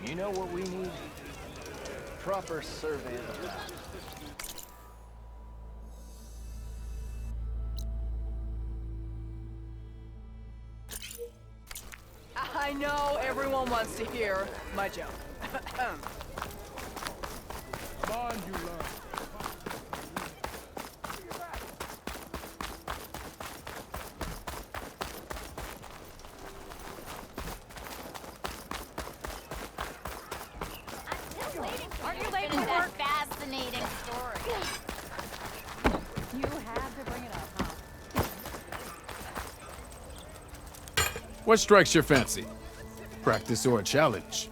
You know what we need? Proper survey of the land. I know everyone wants to hear my joke. Mind you, love. Aren't you late for work? Fascinating story. You had to bring it up, huh? What strikes your fancy? Practice or a challenge?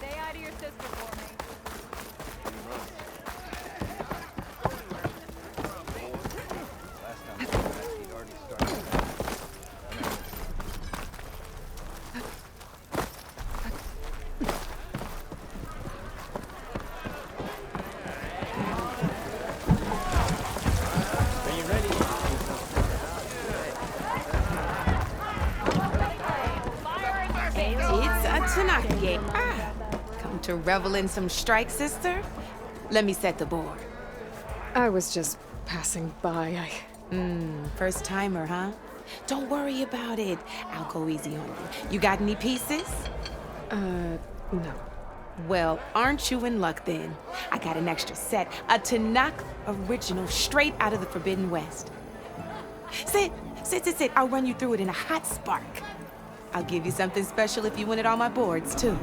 Say hi to your sister for me. Last time I came back, he'd already started. Are you ready? It's a Tanaka game. Come to revel in some strike, sister? Let me set the board. I was just passing by. First timer, huh? Don't worry about it. I'll go easy on you. You got any pieces? No. Well, aren't you in luck then? I got an extra set, a Tanakh original straight out of the Forbidden West. Sit. I'll run you through it in a hot spark. I'll give you something special if you win it on my boards, too.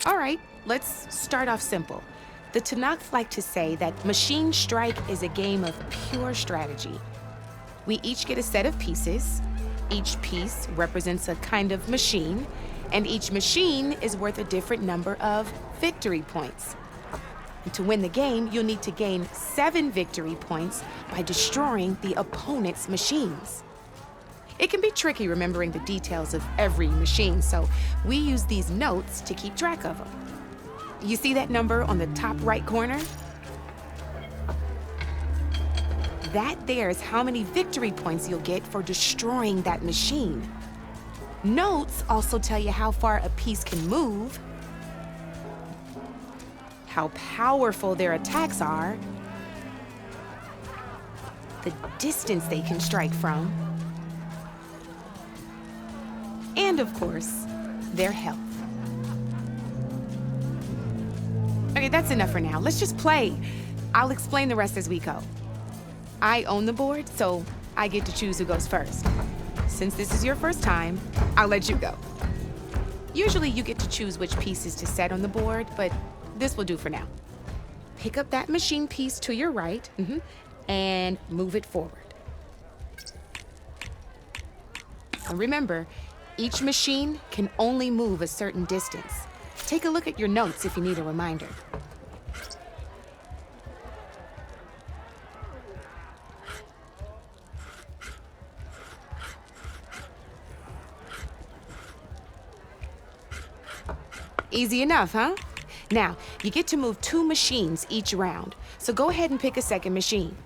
All right, let's start off simple. The Tanakh like to say that Machine Strike is a game of pure strategy. We each get a set of pieces. Each piece represents a kind of machine, and each machine is worth a different number of victory points. And to win the game, you'll need to gain 7 victory points by destroying the opponent's machines. It can be tricky remembering the details of every machine, so we use these notes to keep track of them. You see that number on the top right corner? That there is how many victory points you'll get for destroying that machine. Notes also tell you how far a piece can move, how powerful their attacks are, the distance they can strike from, and of course, their health. Okay, that's enough for now. Let's just play. I'll explain the rest as we go. I own the board, so I get to choose who goes first. Since this is your first time, I'll let you go. Usually you get to choose which pieces to set on the board, but this will do for now. Pick up that machine piece to your right, and move it forward. And remember, each machine can only move a certain distance. Take a look at your notes if you need a reminder. Easy enough, huh? Now, you get to move 2 machines each round, so go ahead and pick a second machine.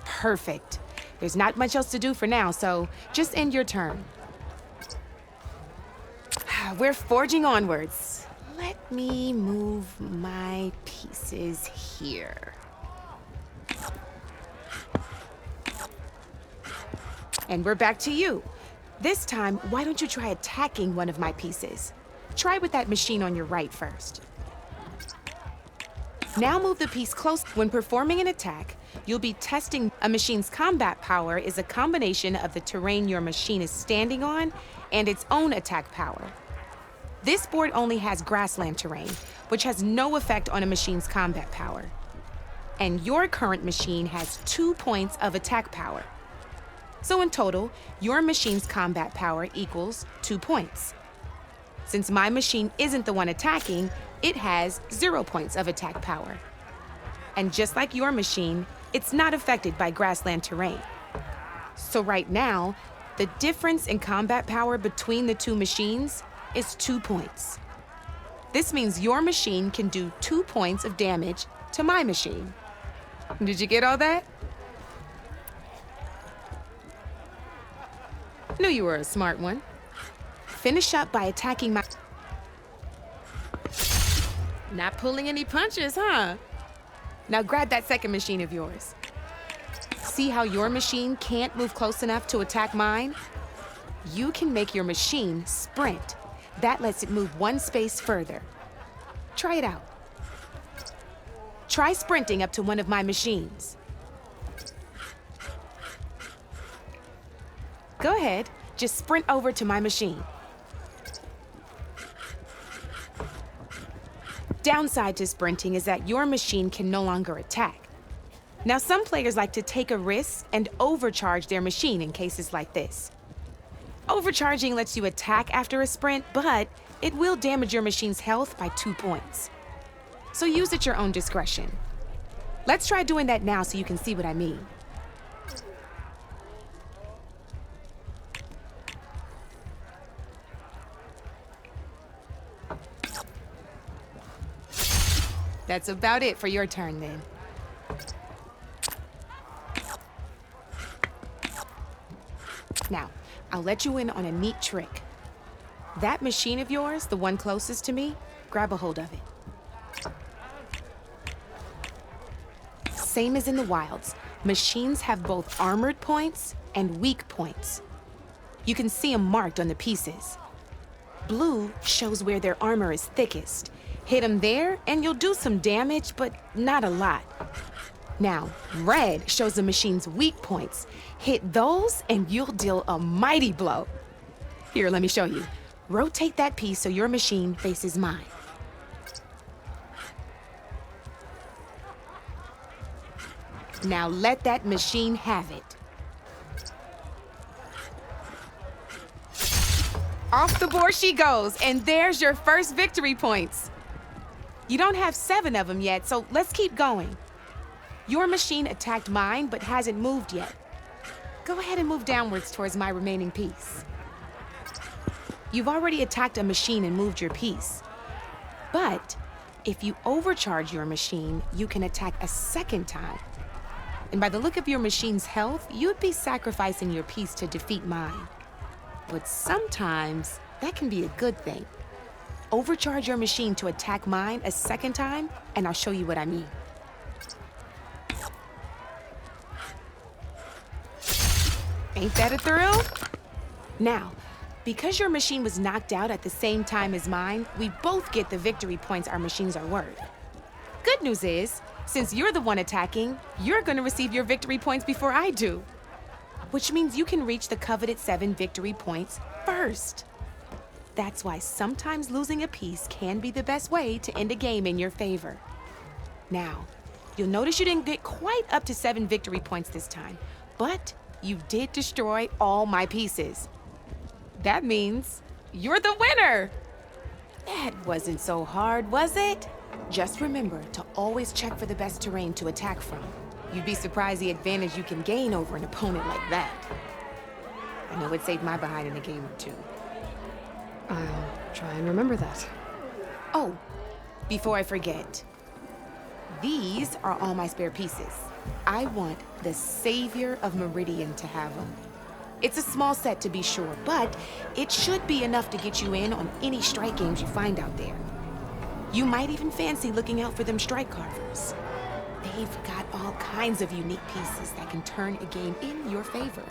Perfect. There's not much else to do for now, so just end your turn. We're forging onwards. Let me move my pieces here. And we're back to you. This time, why don't you try attacking one of my pieces? Try with that machine on your right first. Now move the piece close. When performing an attack, you'll be testing a machine's combat power is a combination of the terrain your machine is standing on and its own attack power. This board only has grassland terrain, which has no effect on a machine's combat power. And your current machine has 2 points of attack power. So in total, your machine's combat power equals 2 points. Since my machine isn't the one attacking, it has 0 points of attack power. And just like your machine, it's not affected by grassland terrain. So right now, the difference in combat power between the two machines is 2 points. This means your machine can do 2 points of damage to my machine. Did you get all that? Knew you were a smart one. Finish up by attacking my... Not pulling any punches, huh? Now grab that second machine of yours. See how your machine can't move close enough to attack mine? You can make your machine sprint. That lets it move 1 space further. Try it out. Try sprinting up to one of my machines. Go ahead, just sprint over to my machine. Downside to sprinting is that your machine can no longer attack. Now, some players like to take a risk and overcharge their machine in cases like this. Overcharging lets you attack after a sprint, but it will damage your machine's health by 2 points. So use at your own discretion. Let's try doing that now so you can see what I mean. That's about it for your turn, then. Now, I'll let you in on a neat trick. That machine of yours, the one closest to me, grab a hold of it. Same as in the wilds, machines have both armored points and weak points. You can see them marked on the pieces. Blue shows where their armor is thickest. Hit them there, and you'll do some damage, but not a lot. Now, red shows the machine's weak points. Hit those, and you'll deal a mighty blow. Here, let me show you. Rotate that piece so your machine faces mine. Now let that machine have it. Off the board she goes, and there's your first victory points. You don't have 7 of them yet, so let's keep going. Your machine attacked mine, but hasn't moved yet. Go ahead and move downwards towards my remaining piece. You've already attacked a machine and moved your piece. But if you overcharge your machine, you can attack a second time. And by the look of your machine's health, you'd be sacrificing your piece to defeat mine. But sometimes that can be a good thing. Overcharge your machine to attack mine a second time, and I'll show you what I mean. Ain't that a thrill? Now, because your machine was knocked out at the same time as mine, we both get the victory points our machines are worth. Good news is, since you're the one attacking, you're gonna receive your victory points before I do. Which means you can reach the coveted 7 victory points first. That's why sometimes losing a piece can be the best way to end a game in your favor. Now, you'll notice you didn't get quite up to 7 victory points this time, but you did destroy all my pieces. That means you're the winner! That wasn't so hard, was it? Just remember to always check for the best terrain to attack from. You'd be surprised the advantage you can gain over an opponent like that. I know it saved my behind in a game or 2. I'll try and remember that. Oh, before I forget, these are all my spare pieces. I want the Savior of Meridian to have them. It's a small set to be sure, but it should be enough to get you in on any strike games you find out there. You might even fancy looking out for them strike carvers. They've got all kinds of unique pieces that can turn a game in your favor,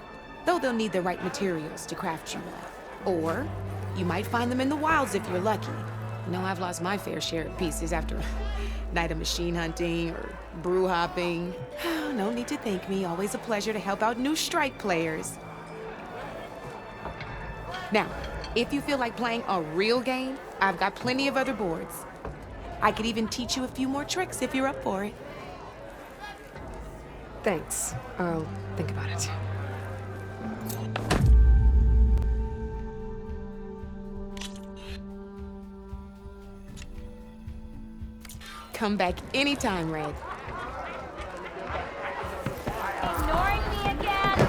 though they'll need the right materials to craft you one. Or you might find them in the wilds if you're lucky. You know, I've lost my fair share of pieces after a night of machine hunting or brew hopping. No need to thank me. Always a pleasure to help out new strike players. Now, if you feel like playing a real game, I've got plenty of other boards. I could even teach you a few more tricks if you're up for it. Thanks. I'll think about it. Come back anytime, Red. Ignoring me again?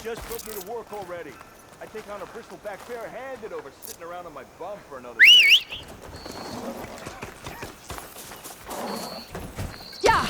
Just put me to work already. I take on a bristleback bare-handed over sitting around on my bum for another day. Yeah!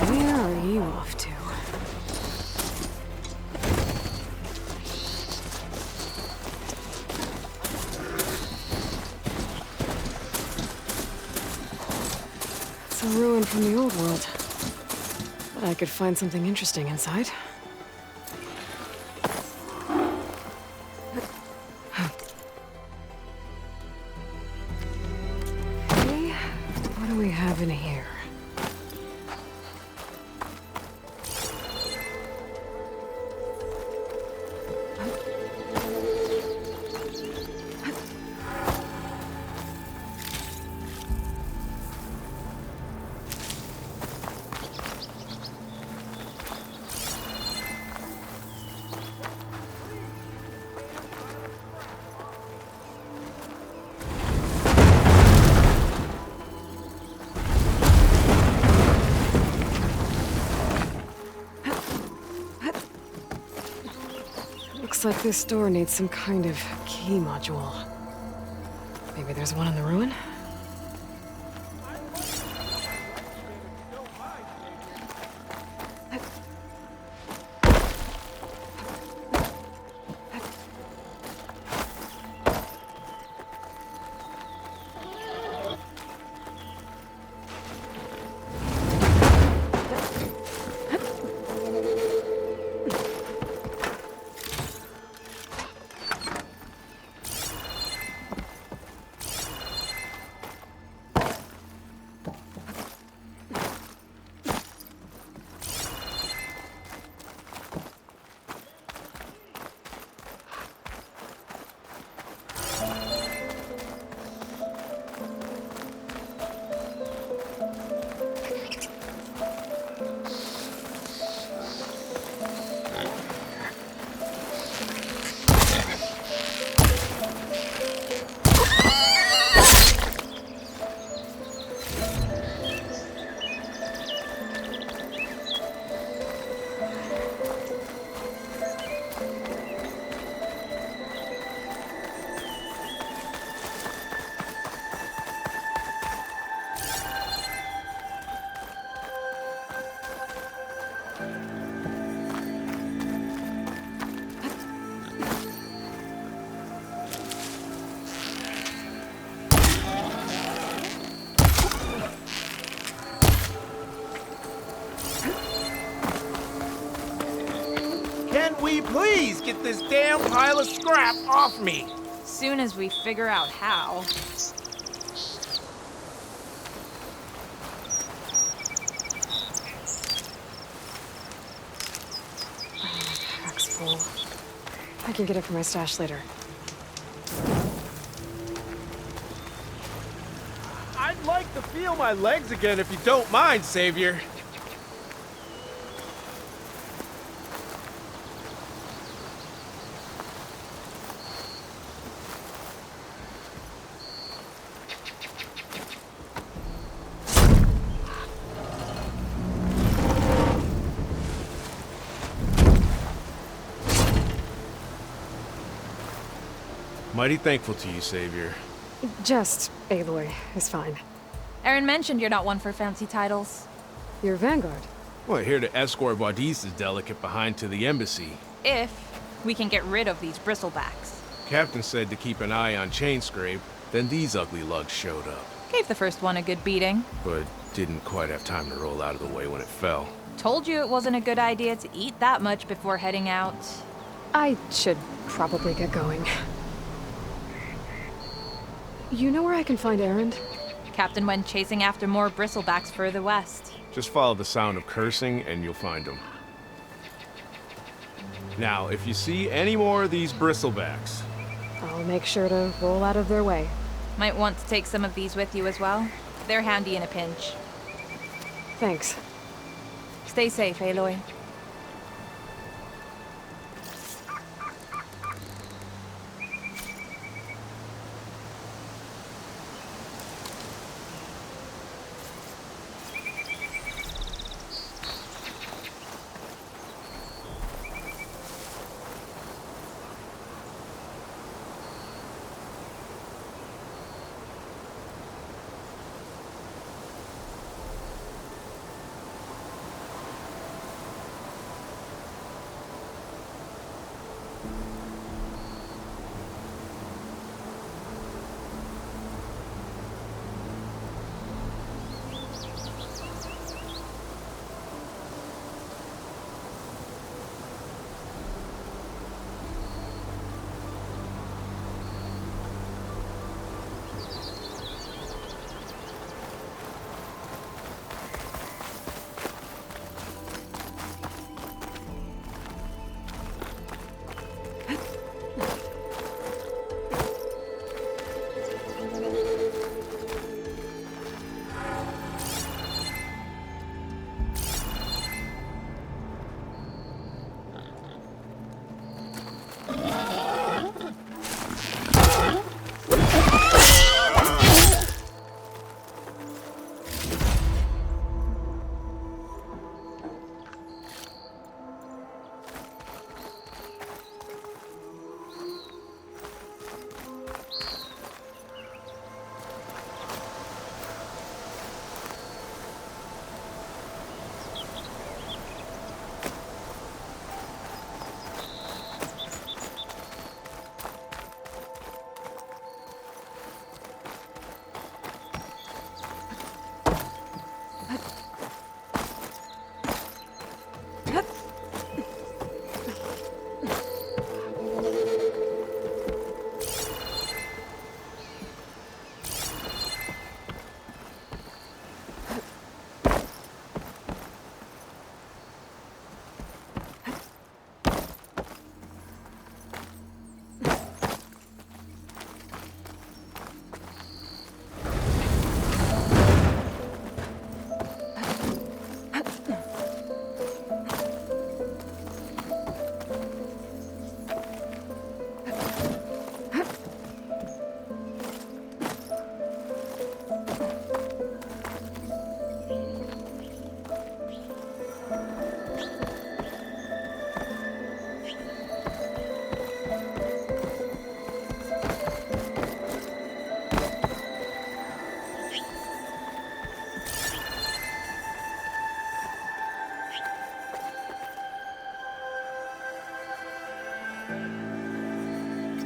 Where are you off to? It's a ruin from the old world. But I could find something interesting inside. Okay, what do we have in here? Looks like this door needs some kind of key module. Maybe there's one in the ruin? Could we please get this damn pile of scrap off me? Soon as we figure out how. Pack's full. I can get it from my stash later. I'd like to feel my legs again if you don't mind, Savior. Mighty thankful to you, Savior. Just Aloy is fine. Aaron mentioned you're not one for fancy titles. You're Vanguard. Well, here to escort Wadis's delicate behind to the embassy. If we can get rid of these bristlebacks. Captain said to keep an eye on Chainscrape, then these ugly lugs showed up. Gave the first one a good beating. But didn't quite have time to roll out of the way when it fell. Told you it wasn't a good idea to eat that much before heading out. I should probably get going. You know where I can find Erend? Captain went chasing after more bristlebacks further west. Just follow the sound of cursing and you'll find them. Now, if you see any more of these bristlebacks, I'll make sure to roll out of their way. Might want to take some of these with you as well. They're handy in a pinch. Thanks. Stay safe, Aloy.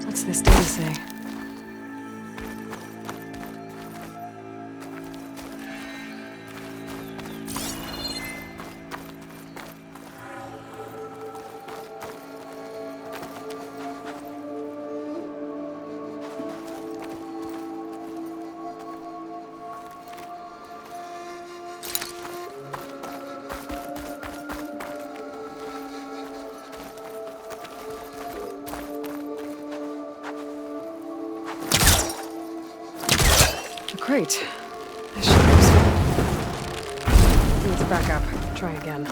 What's this data say? Great. This should be useful. Needs backup. Try again.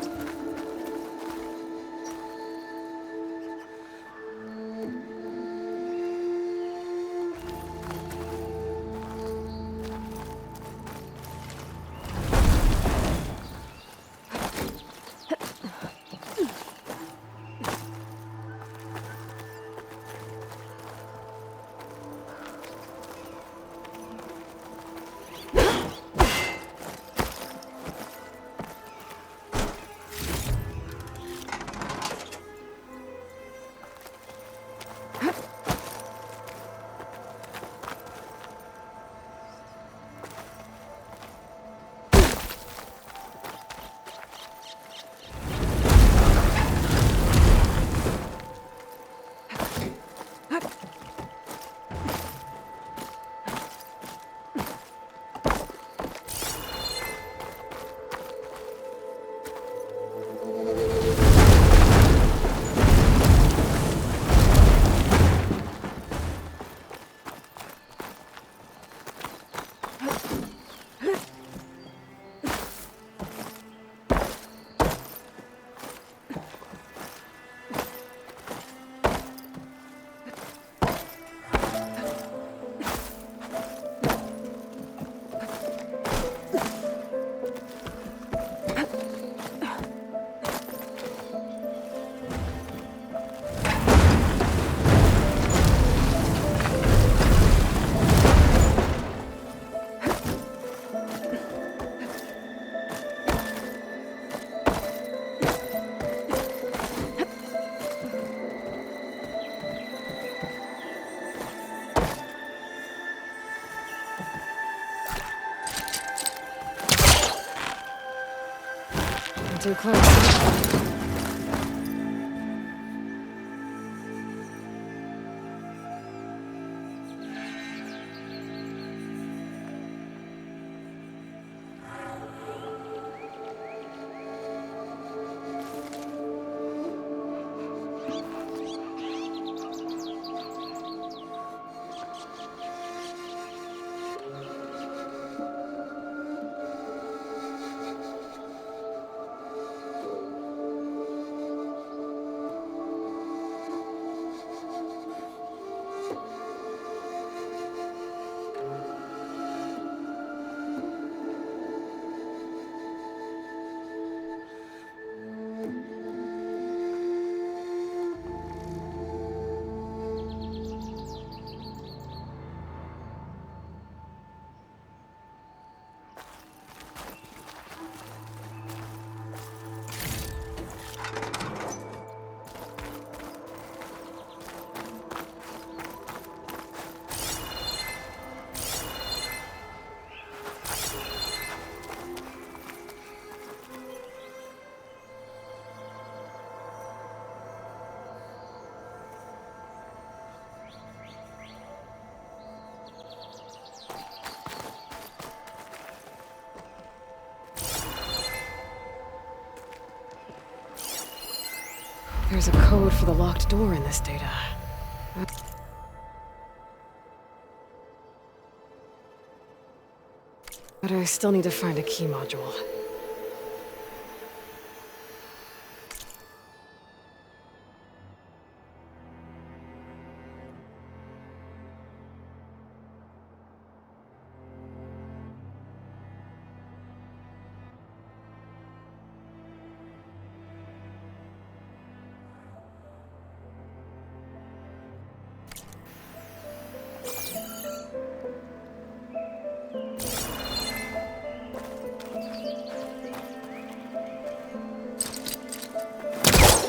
Too close. There's a code for the locked door in this data. But I still need to find a key module.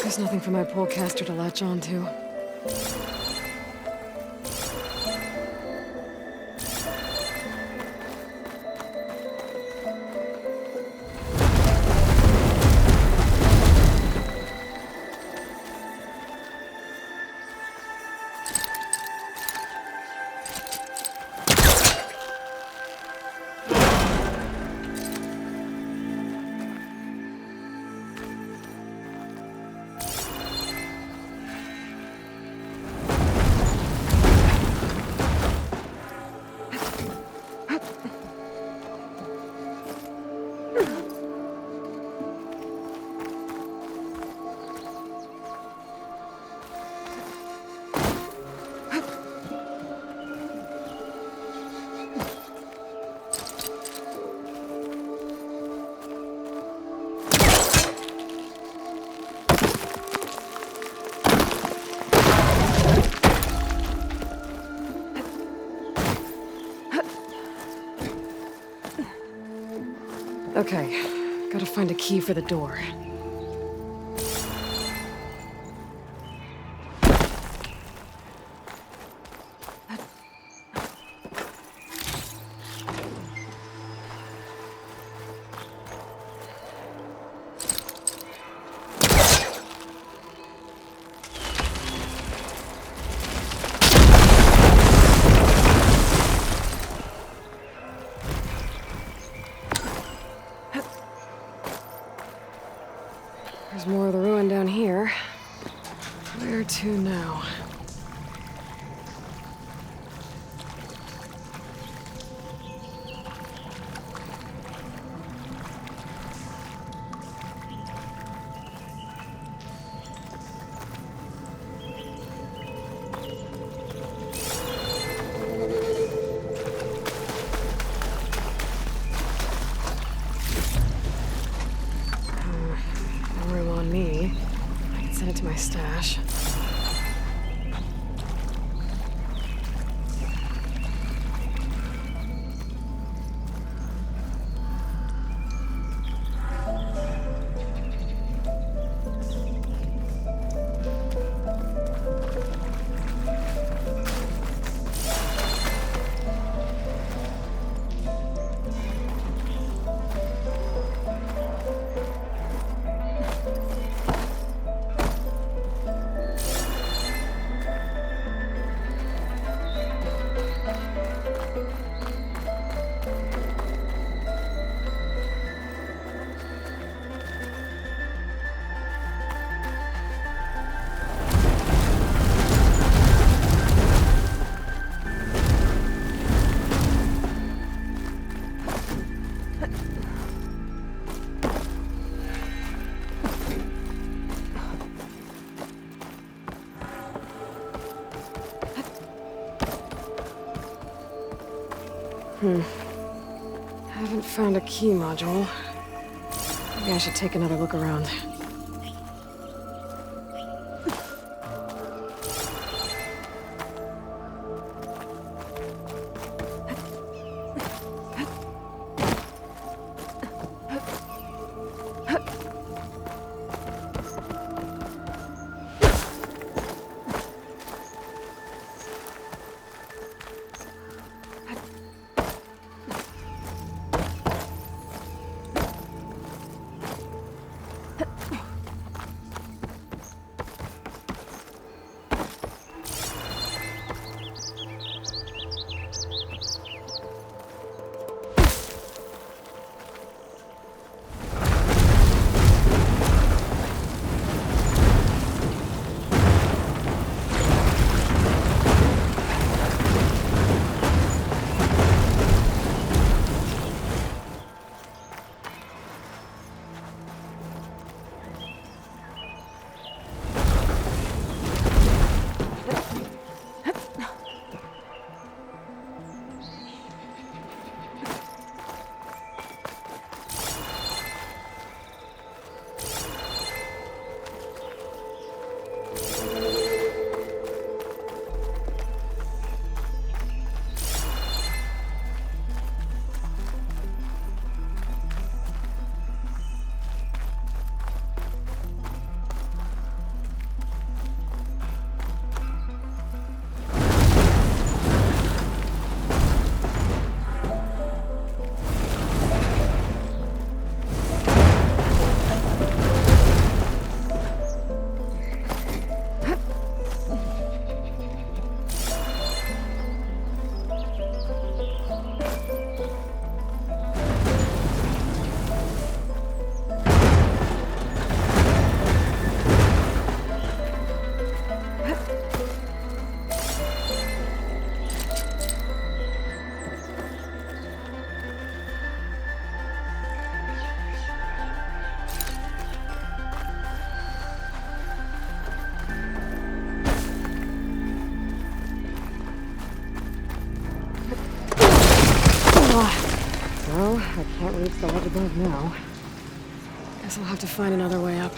There's nothing for my polecaster to latch onto. Okay, gotta find a key for the door. There's more of the ruin down here. Where to now? No room on me. I can send it to my stash. Haven't found a key module. Maybe I should take another look around. Well, I can't reach the ledge above now. Guess I'll have to find another way up.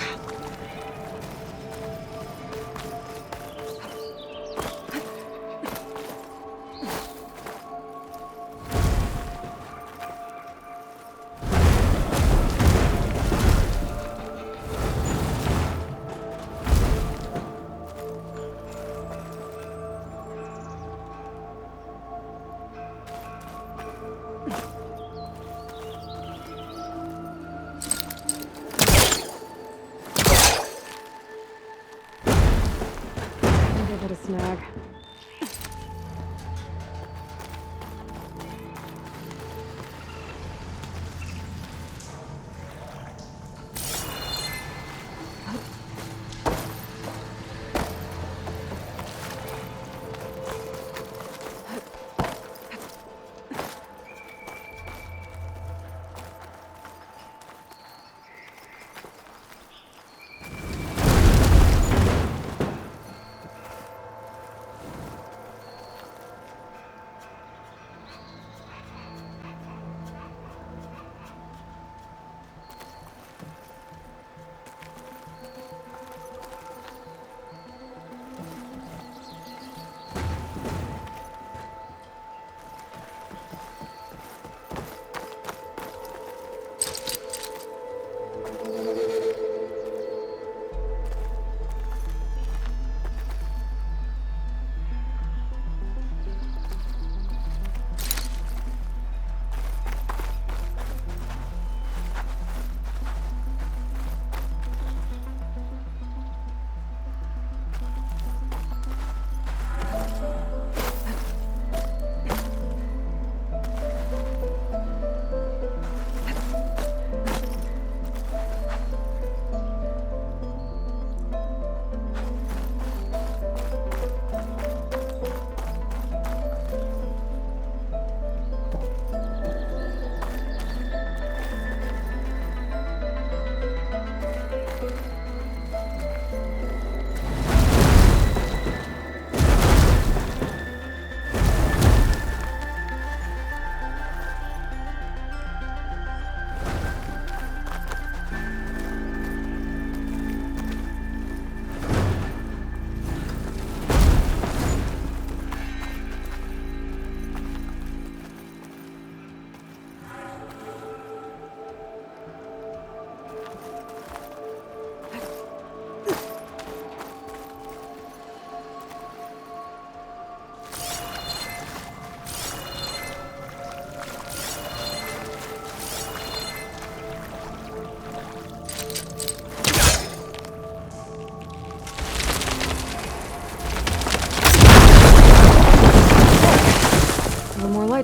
hit a snag.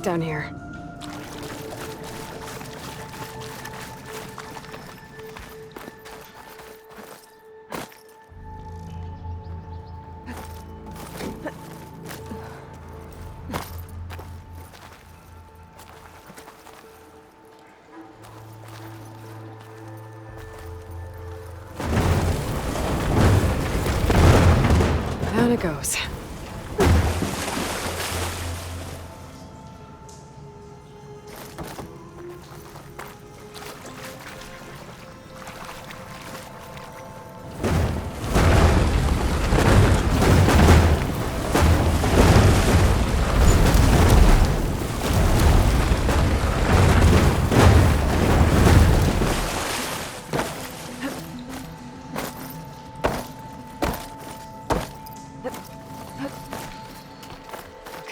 Down here. Down it goes.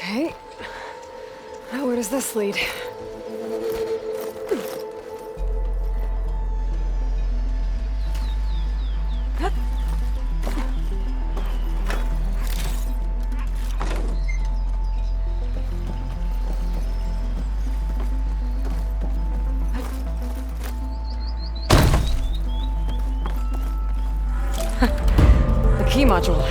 Okay. Now where does this lead? The key module.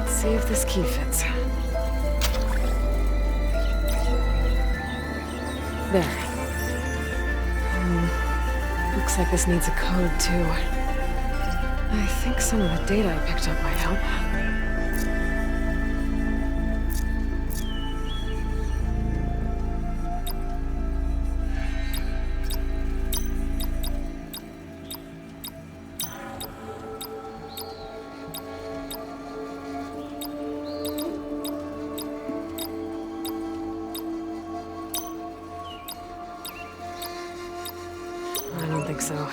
See if this key fits. There. Looks like this needs a code, too. I think some of the data I picked up might help. think so.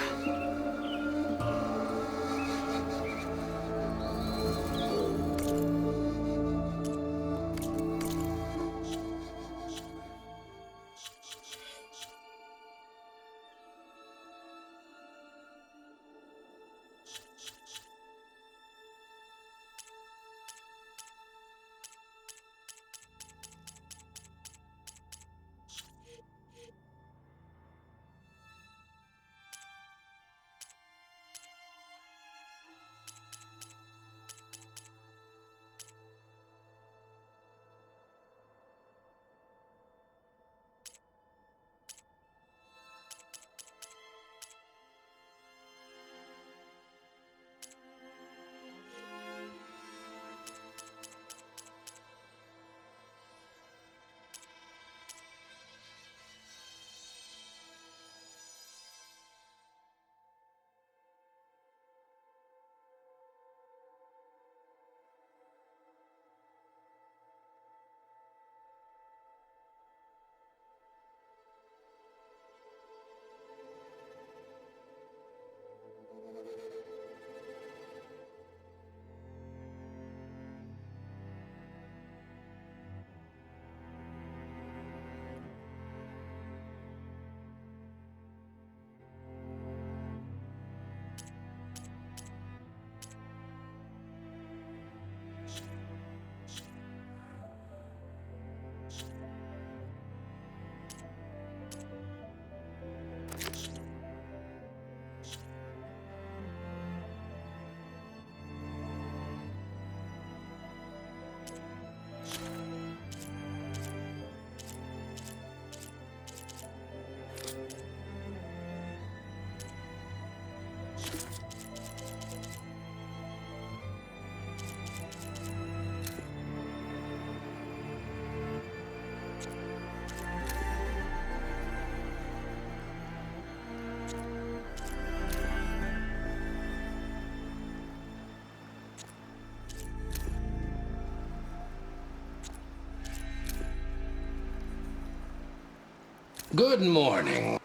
Good morning.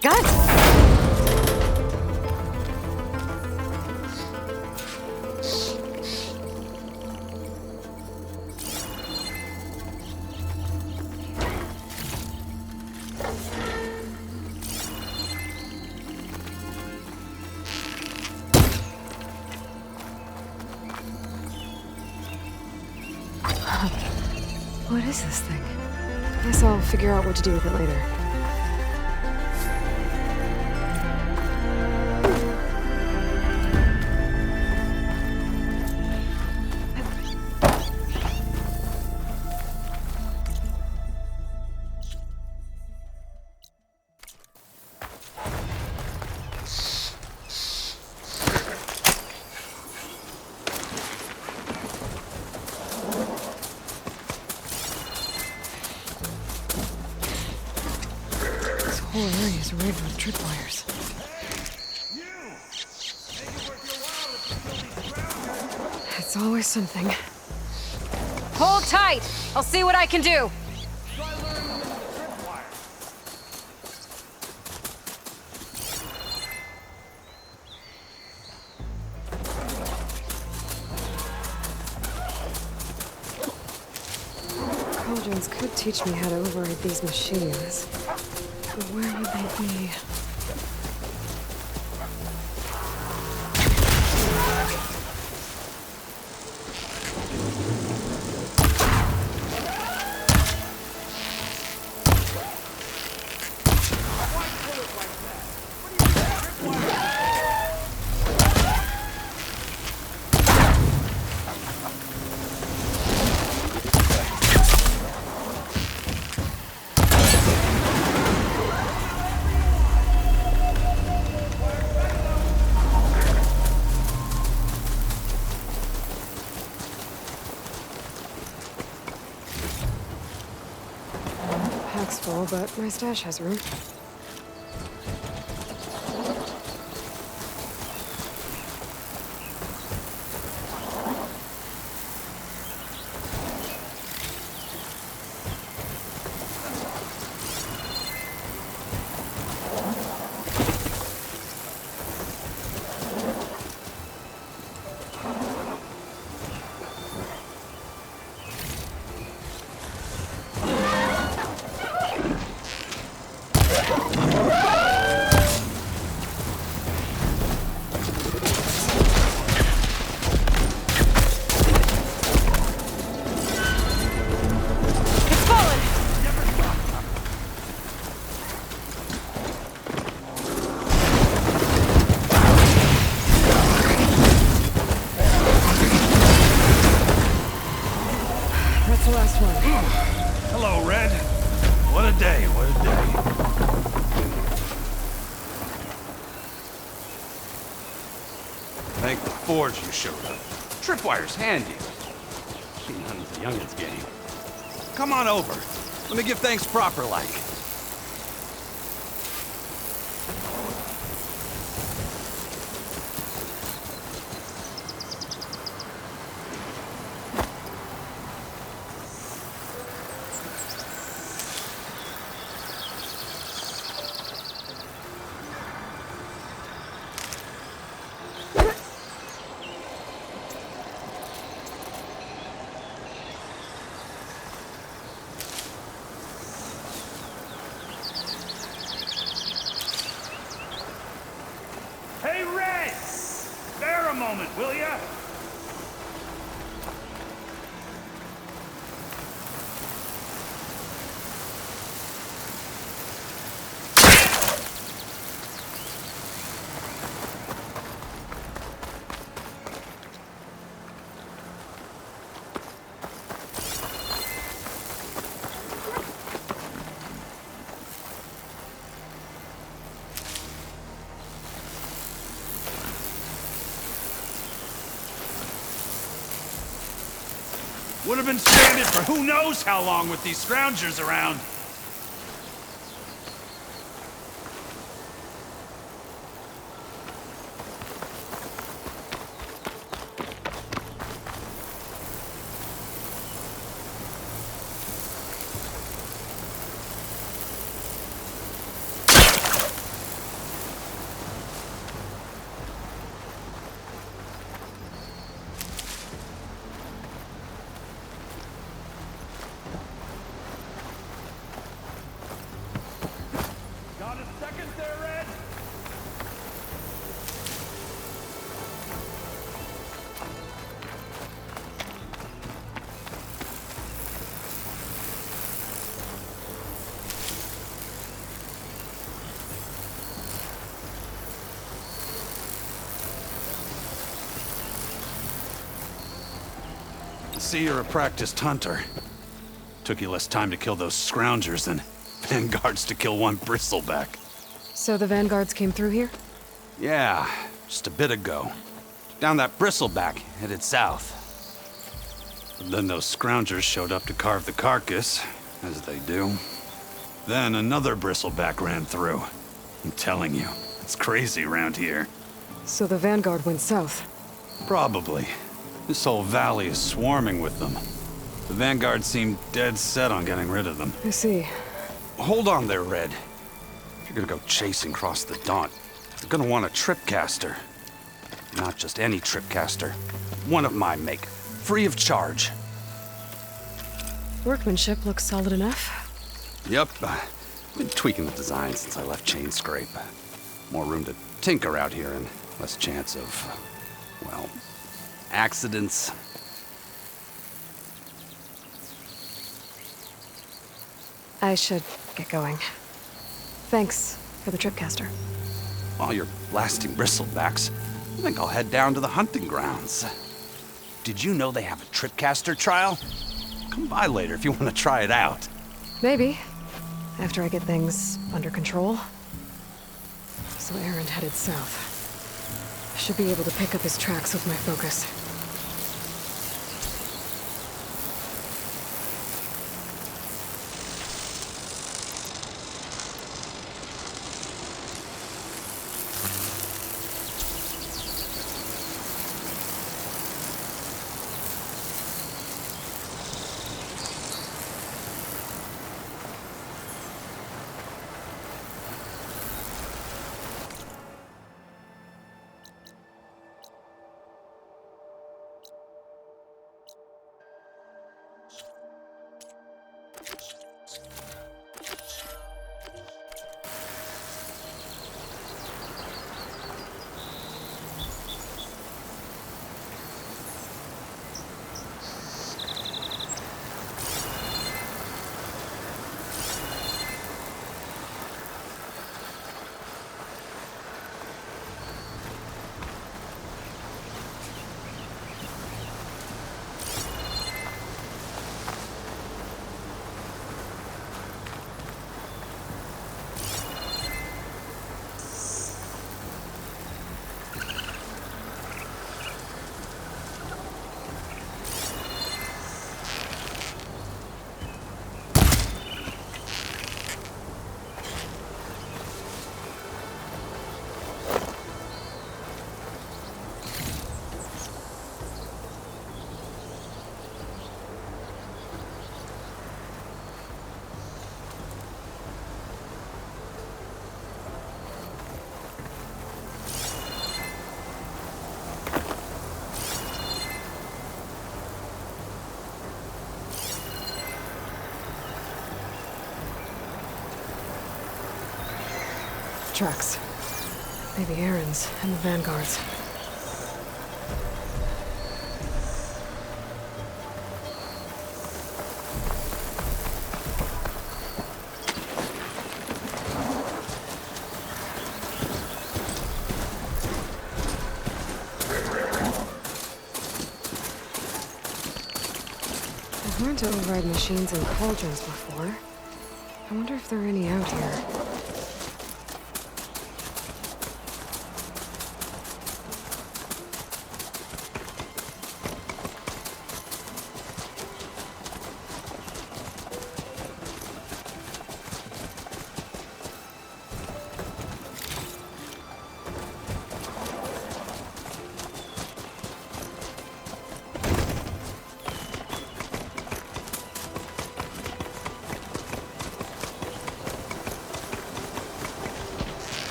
Guys! What is this thing? Guess I'll figure out what to do with it later. This whole area is rigged with tripwires. It's always something. Hold tight! I'll see what I can do! Cauldrons could teach me how to override these machines. But where would they be? pack's full, but my stash has room. That's the last one. Hello, Red. What a day, what a day. Thank the Forge you showed up. Tripwire's handy. Ain't none of the youngins' game. Come on over. Let me give thanks proper like. Hey, Red! Spare a moment, will ya? Would have been stranded for who knows how long with these scroungers around. Got a second there, Red? I see you're a practiced hunter. Took you less time to kill those scroungers than Vanguards to kill one bristleback. So the Vanguards came through here? Yeah, just a bit ago. Down that bristleback, headed south. But then those scroungers showed up to carve the carcass, as they do. Then another bristleback ran through. I'm telling you, it's crazy around here. So the Vanguard went south? Probably. This whole valley is swarming with them. The Vanguard seemed dead set on getting rid of them. I see. Hold on there, Red. If you're gonna go chasing across the Daunt, you're gonna want a tripcaster. Not just any tripcaster. One of my make. Free of charge. Workmanship looks solid enough. Yep. Been tweaking the design since I left Chain Scrape. More room to tinker out here and less chance of, well, accidents. I should get going. Thanks for the tripcaster. While you're blasting bristlebacks, I think I'll head down to the hunting grounds. Did you know they have a tripcaster trial? Come by later if you want to try it out. Maybe. After I get things under control. So Aaron headed south. I should be able to pick up his tracks with my focus. tracks. Maybe Aaron's and the Vanguard's. I've learned to override machines and cauldrons before. I wonder if there are any out here.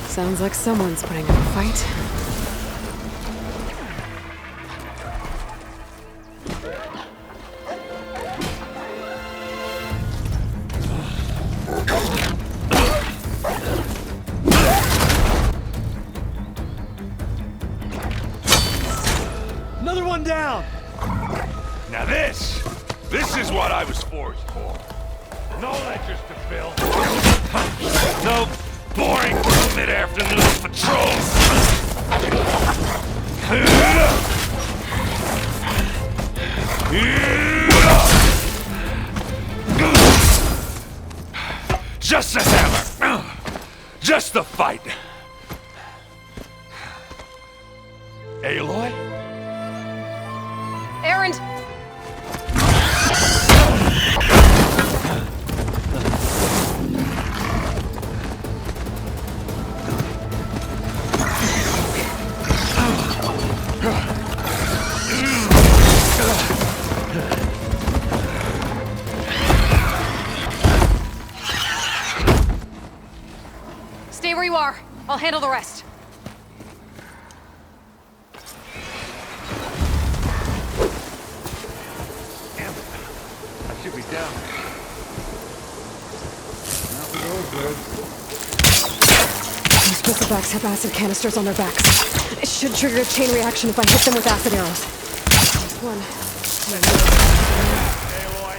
Sounds like someone's putting up a fight. Another one down! Now this is what I was forged for. No ledgers to fill. No boring mid-afternoon patrols. Just a hammer. Just a fight. Aloy? Aaron! Stay where you are. I'll handle the rest. Damn it. I should be down. These bristlebacks have acid canisters on their backs. It should trigger a chain reaction if I hit them with acid arrows. There's one. Aloy.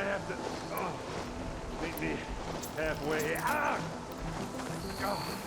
might have to meet me halfway. Ah! Oh.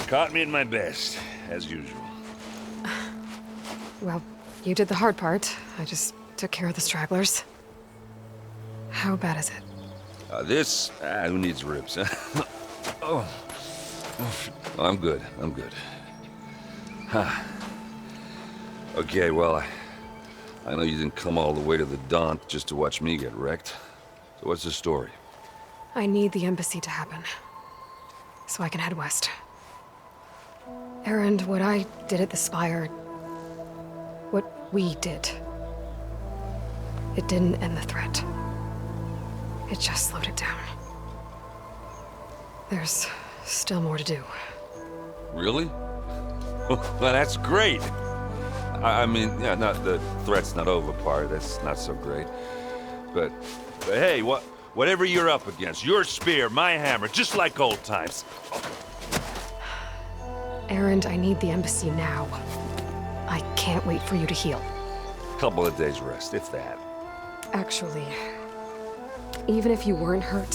Caught me at my best, as usual. Well, you did the hard part. I just took care of the stragglers. How bad is it? Who needs ribs, huh? Oh. I'm good, I'm good. Huh. Okay, well, I know you didn't come all the way to the Daunt just to watch me get wrecked. So what's the story? I need the embassy to happen, so I can head west. Erend, what I did at the Spire, what we did, it didn't end the threat. It just slowed it down. There's still more to do. Really? Well, that's great. I mean, yeah, not the threat's not over part, that's not so great. But hey, whatever you're up against, your spear, my hammer, just like old times. Erend, I need the embassy now. I can't wait for you to heal. Couple of days rest, if that. Actually, even if you weren't hurt,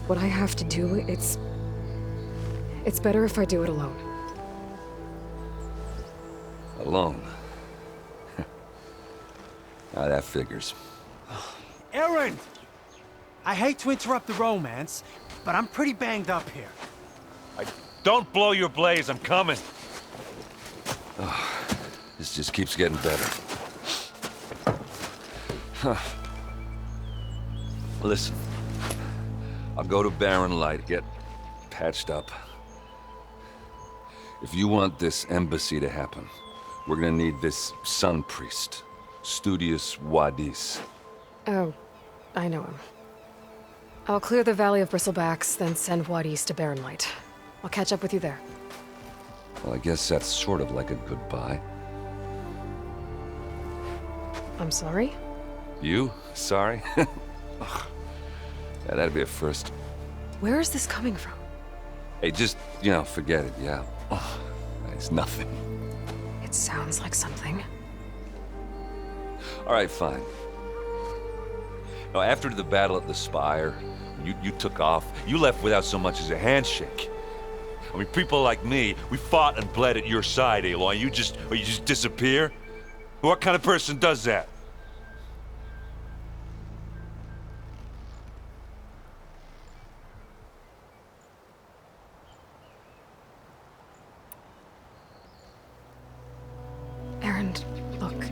what I have to do, it's better if I do it alone. Alone? Now that figures. Erend! I hate to interrupt the romance, but I'm pretty banged up here. Don't blow your blaze, I'm coming. Oh, this just keeps getting better. Huh. Listen, I'll go to Barren Light, get patched up. If you want this embassy to happen, we're gonna need this sun priest, Studius Wadis. Oh, I know him. I'll clear the Valley of Bristlebacks, then send Wadis to Barren Light. I'll catch up with you there. Well, I guess that's sort of like a goodbye. I'm sorry? You? Sorry? Ugh. Yeah, that'd be a first. Where is this coming from? Hey, just, forget it, yeah. Oh, it's nothing. It sounds like something. All right, fine. Now, after the battle at the Spire, you took off. You left without so much as a handshake. I mean, people like me, we fought and bled at your side, Aloy. You just disappear? What kind of person does that? Erend, look.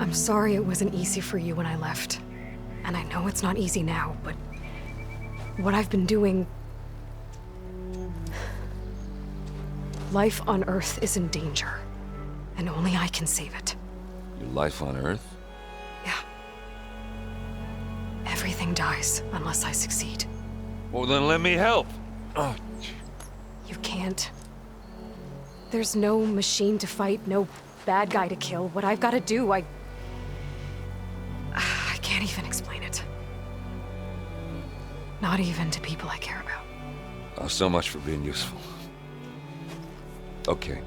I'm sorry it wasn't easy for you when I left. And I know it's not easy now, but what I've been doing... Life on Earth is in danger, and only I can save it. Your life on Earth? Yeah. Everything dies unless I succeed. Well, then let me help. Oh. You can't. There's no machine to fight, no bad guy to kill. What I've got to do, I can't even explain it. Not even to people I care about. Oh, so much for being useful. Okay.